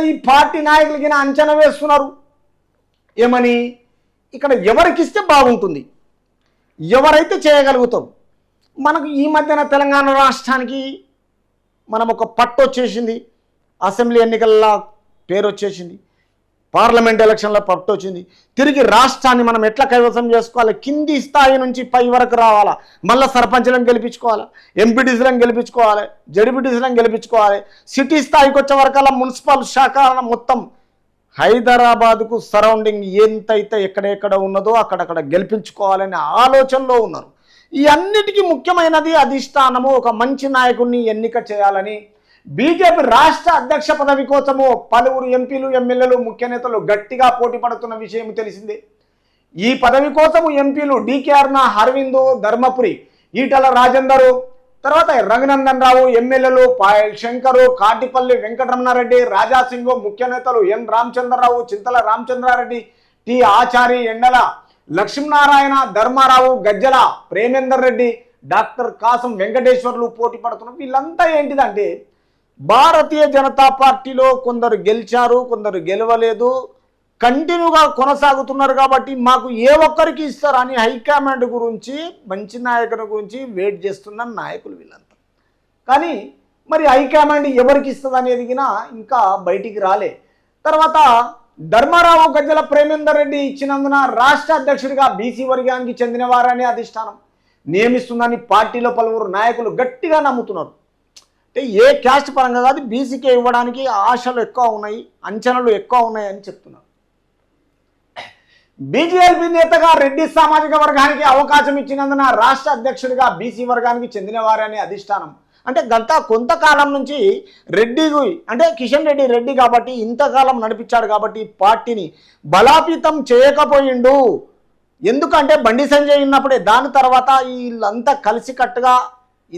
ఈ పార్టీ నాయకులకి అంచనా వేస్తున్నారు ఏమని, ఇక్కడ ఎవరికిస్తే బాగుంటుంది, ఎవరైతే చేయగలుగుతాం. మనకు ఈ మధ్యన తెలంగాణ రాష్ట్రానికి మనం ఒక పట్టు వచ్చేసింది, అసెంబ్లీ ఎన్నికల్లో పేరు వచ్చేసింది, పార్లమెంట్ ఎలక్షన్లో పట్టు వచ్చింది. తిరిగి రాష్ట్రాన్ని మనం ఎట్లా కైవసం చేసుకోవాలి, కింది స్థాయి నుంచి పై వరకు రావాలా, మళ్ళీ సర్పంచ్లను గెలిపించుకోవాలి, ఎంపీటీసీలను గెలిపించుకోవాలి, జడ్పీటీసీలను గెలిపించుకోవాలి, సిటీ స్థాయికి వచ్చే వరకల్లా మున్సిపల్ శాఖ మొత్తం హైదరాబాద్కు సరౌండింగ్ ఎంతైతే ఎక్కడెక్కడ ఉన్నదో అక్కడక్కడ గెలిపించుకోవాలనే ఆలోచనలో ఉన్నారు. ఈ అన్నిటికీ ముఖ్యమైనది అధిష్టానము ఒక మంచి నాయకుడిని ఎన్నిక చేయాలని బీజేపీ రాష్ట్ర అధ్యక్ష పదవి కోసము పలువురు ఎంపీలు ఎమ్మెల్యేలు ముఖ్య నేతలు గట్టిగా పోటీ పడుతున్న విషయం తెలిసిందే. ఈ పదవి కోసము ఎంపీలు డీకే అరుణ, అరవింద్, ధర్మపురి, ఈటల రాజేందరు, తర్వాత రఘునందన్ రావు, ఎమ్మెల్యేలు పాయల్ శంకరు, కాటిపల్లి వెంకటరమణారెడ్డి, రాజాసింగ్, ముఖ్య నేతలు ఎన్ రామచంద్రరావు, చింతల రామచంద్రారెడ్డి, టి ఆచారి, ఎండల లక్ష్మీనారాయణ, ధర్మారావు, గజ్జల ప్రేమేందర్ రెడ్డి, డాక్టర్ కాసం వెంకటేశ్వర్లు పోటీ పడుతున్నారు. వీళ్ళంతా ఏంటిదంటే భారతీయ జనతా పార్టీలో కొందరు గెలిచారు, కొందరు గెలవలేదు, కంటిన్యూగా కొనసాగుతున్నారు. కాబట్టి మాకు ఏ ఒక్కరికి ఇస్తారని హైకమాండ్ గురించి, మంచి నాయకుల గురించి వెయిట్ చేస్తున్న నాయకులు వీళ్ళంతా. కానీ మరి హైకమాండ్ ఎవరికి ఇస్తుంది అనేది ఇంకా బయటికి రాలే. తర్వాత ధర్మారావు, గజ్జల ప్రేమేందర్ రెడ్డి ఇచ్చినందున రాష్ట్ర అధ్యక్షుడిగా బీసీ వర్గానికి చెందిన వారని అధిష్టానం నియమిస్తుందని పార్టీలో పలువురు నాయకులు గట్టిగా నమ్ముతున్నారు. అంటే ఏ క్యాస్ట్ పరంగా కాదు, బీసీకే ఇవ్వడానికి ఆశలు ఎక్కువ ఉన్నాయి, అంచనాలు ఎక్కువ ఉన్నాయని చెప్తున్నారు. బీజేపీ నేతగా రెడ్డి సామాజిక వర్గానికి అవకాశం ఇచ్చినందున రాష్ట్ర అధ్యక్షుడిగా బీసీ వర్గానికి చెందిన వారని అధిష్టానం. అంటే కొంతకాలం నుంచి రెడ్డికి అంటే కిషన్ రెడ్డి రెడ్డి కాబట్టి ఇంతకాలం నడిపించాడు కాబట్టి పార్టీని బలాపీతం చేయకపోయిండు. ఎందుకంటే బండి సంజయ్ ఉన్నప్పుడే, దాని తర్వాత వీళ్ళంతా కలిసికట్టుగా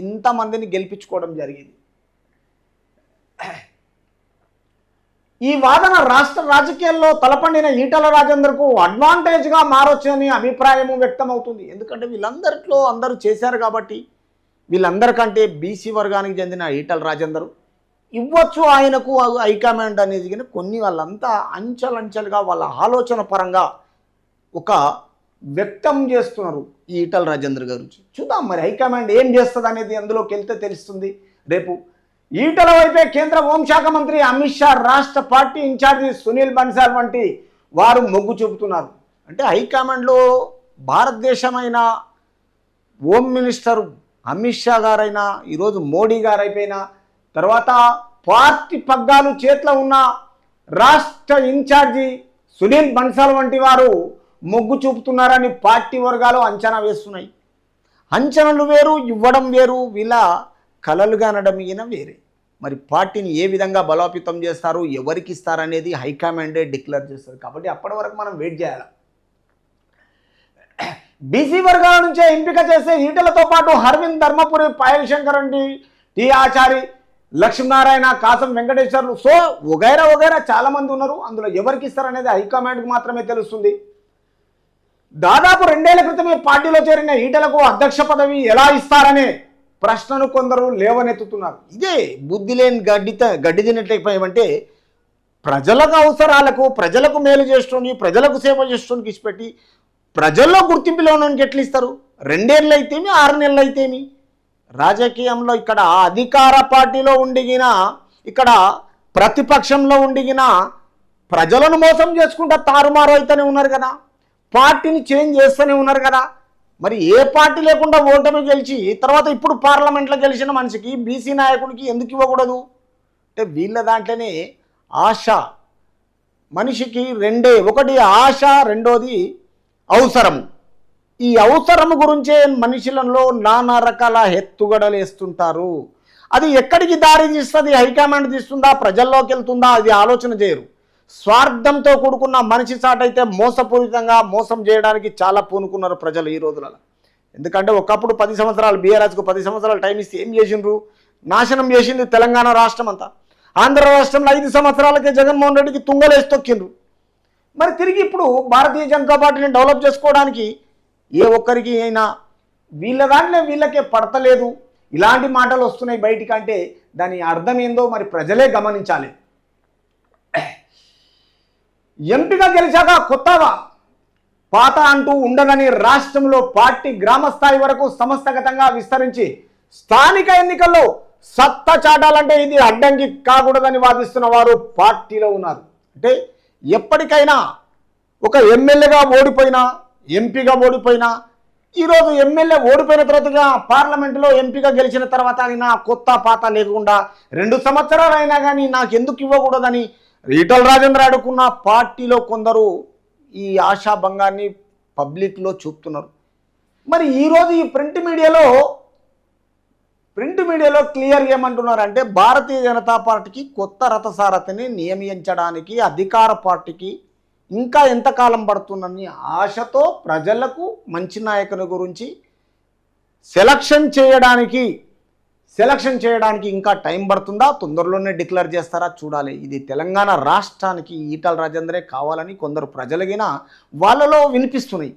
ఇంతమందిని గెలిపించుకోవడం జరిగింది. ఈ వాదన రాష్ట్ర రాజకీయాల్లో తలపండిన ఈటల రాజేందర్కు అడ్వాంటేజ్గా మారొచ్చని అభిప్రాయం వ్యక్తమవుతుంది. ఎందుకంటే వీళ్ళందరిలో అందరూ చేశారు కాబట్టి వీళ్ళందరికంటే బీసీ వర్గానికి చెందిన ఈటల రాజేందర్ ఇవ్వచ్చు ఆయనకు హైకమాండ్ అనేది. కానీ కొన్ని వాళ్ళంతా అంచెలంచెలుగా వాళ్ళ ఆలోచన పరంగా ఒక వ్యక్తం చేస్తున్నారు ఈ ఈటల రాజేందర్ గురించి. చూద్దాం మరి హైకమాండ్ ఏం చేస్తుంది అనేది అందులోకి వెళ్తే తెలుస్తుంది. రేపు ఈటల వైపే కేంద్ర హోంశాఖ మంత్రి అమిత్ షా, రాష్ట్ర పార్టీ ఇన్ఛార్జి సునీల్ బన్సాల్ వంటి వారు మొగ్గు చూపుతున్నారు. అంటే హైకమాండ్లో భారతదేశమైన హోమ్ మినిస్టర్ అమిత్ షా గారైనా, ఈరోజు మోడీ గారు అయిపోయినా, తర్వాత పార్టీ పగ్గాలు చేతిలో ఉన్న రాష్ట్ర ఇన్ఛార్జి సునీల్ బన్సాల్ వంటి వారు మొగ్గు చూపుతున్నారని పార్టీ వర్గాలు అంచనా వేస్తున్నాయి. అంచనాలు వేరు, ఇవ్వడం వేరు, వీళ్ళ కలలుగా అనడం వేరే. మరి పార్టీని ఏ విధంగా బలోపేతం చేస్తారు, ఎవరికి ఇస్తారనేది హైకమాండే డిక్లేర్ చేస్తారు. కాబట్టి అప్పటి వరకు మనం వెయిట్ చేయాలి. బీసీ వర్గాల నుంచే ఎంపిక చేసే ఈటలతో పాటు అరవింద్, ధర్మపురి, పాయల్ శంకర్ రెడ్డి, టి ఆచారి, లక్ష్మీనారాయణ, కాసం వెంకటేశ్వర్లు, సో వగైరా చాలా మంది ఉన్నారు. అందులో ఎవరికి ఇస్తారనేది హైకమాండ్కి మాత్రమే తెలుస్తుంది. దాదాపు 2 ఏళ్ల క్రితమే పార్టీలో చేరిన ఈటలకు అధ్యక్ష పదవి ఎలా ఇస్తారనే ప్రశ్నను కొందరు లేవనెత్తుతున్నారు. ఇదే బుద్ధి లేని గడ్డి తినట్లేకపోయామంటే ప్రజలకు అవసరాలకు, ప్రజలకు మేలు చేస్తుంది, ప్రజలకు సేవ చేస్తుంది ఇచ్చిపెట్టి ప్రజల్లో గుర్తింపులో ఉన్నకి ఎట్లా ఇస్తారు? 2 ఏళ్ళు అయితేమి, 6 నెలలు అయితేమి. రాజకీయంలో ఇక్కడ అధికార పార్టీలో ఉండిగిన, ఇక్కడ ప్రతిపక్షంలో ఉండిగిన ప్రజలను మోసం చేసుకుంటా తారుమారు అయితేనే ఉన్నారు కదా, పార్టీని చేంజ్ చేస్తూనే ఉన్నారు కదా. మరి ఏ పార్టీ లేకుండా ఓటమి గెలిచి తర్వాత ఇప్పుడు పార్లమెంట్లో గెలిచిన మనిషికి, బీసీ నాయకుడికి ఎందుకు ఇవ్వకూడదు? అంటే వీళ్ళ దాంట్లోనే ఆశ. మనిషికి ఒకటి ఆశ, రెండోది అవసరం. ఈ అవసరం గురించే మనుషులలో నానా రకాల ఎత్తుగడలు వేస్తుంటారు. అది ఎక్కడికి దారి తీస్తుంది? హైకమాండ్ తీస్తుందా, ప్రజల్లోకి వెళ్తుందా? అది ఆలోచన చేయరు. స్వార్థంతో కూడుకున్న మనిషి సాటైతే మోసపూరితంగా మోసం చేయడానికి చాలా పూనుకున్నారు ప్రజలు ఈ రోజులలో. ఎందుకంటే ఒకప్పుడు 10 సంవత్సరాలు బీఆర్ఎస్కు 10 సంవత్సరాలు టైం ఇస్తే ఏం చేసిండ్రు? నాశనం చేసింది తెలంగాణ రాష్ట్రం అంతా. ఆంధ్ర రాష్ట్రంలో 5 సంవత్సరాలకే జగన్మోహన్ రెడ్డికి తుంగలేసి తొక్కిండ్రు. మరి తిరిగి ఇప్పుడు భారతీయ జనతా పార్టీని డెవలప్ చేసుకోవడానికి ఏ ఒక్కరికి అయినా వీళ్ళ దాంట్లో వీళ్ళకే పడతలేదు, ఇలాంటి మాటలు వస్తున్నాయి బయటికంటే దాని అర్థం ఏందో మరి ప్రజలే గమనించాలి. ఎంపీగా గెలిచాక కొత్తగా పాత అంటూ ఉండదని రాష్ట్రంలో పార్టీ గ్రామ స్థాయి వరకు సంస్థాగతంగా విస్తరించి స్థానిక ఎన్నికల్లో సత్తా చాటాలంటే ఇది అడ్డంకి కాకూడదని వాదిస్తున్న వారు పార్టీలో ఉన్నారు. అంటే ఎప్పటికైనా ఒక ఎమ్మెల్యేగా ఓడిపోయినా, ఎంపీగా ఓడిపోయినా, ఈరోజు ఎమ్మెల్యే ఓడిపోయిన తర్వాత పార్లమెంటులో ఎంపీగా గెలిచిన తర్వాత అయినా కొత్త పాత లేకుండా 2 సంవత్సరాలు అయినా కానీ నాకు ఎందుకు ఇవ్వకూడదని ఈటల రాజేందర్ అడుగున్న పార్టీలో కొందరు ఈ ఆశాభంగాన్ని పబ్లిక్లో చూపుతున్నారు. మరి ఈరోజు ఈ ప్రింట్ మీడియాలో క్లియర్గా ఏమంటున్నారంటే భారతీయ జనతా పార్టీకి కొత్త రథసారథిని నియమించడానికి అధికార పార్టీకి ఇంకా ఎంతకాలం పడుతుందని ఆశతో ప్రజలకు మంచి నాయకుని గురించి సెలక్షన్ చేయడానికి ఇంకా టైం పడుతుందా, తొందరలోనే డిక్లేర్ చేస్తారా చూడాలి. ఇది తెలంగాణ రాష్ట్రానికి ఈటల రాజేందరే కావాలని కొందరు ప్రజలగిన వాళ్ళలో వినిపిస్తున్నాయి.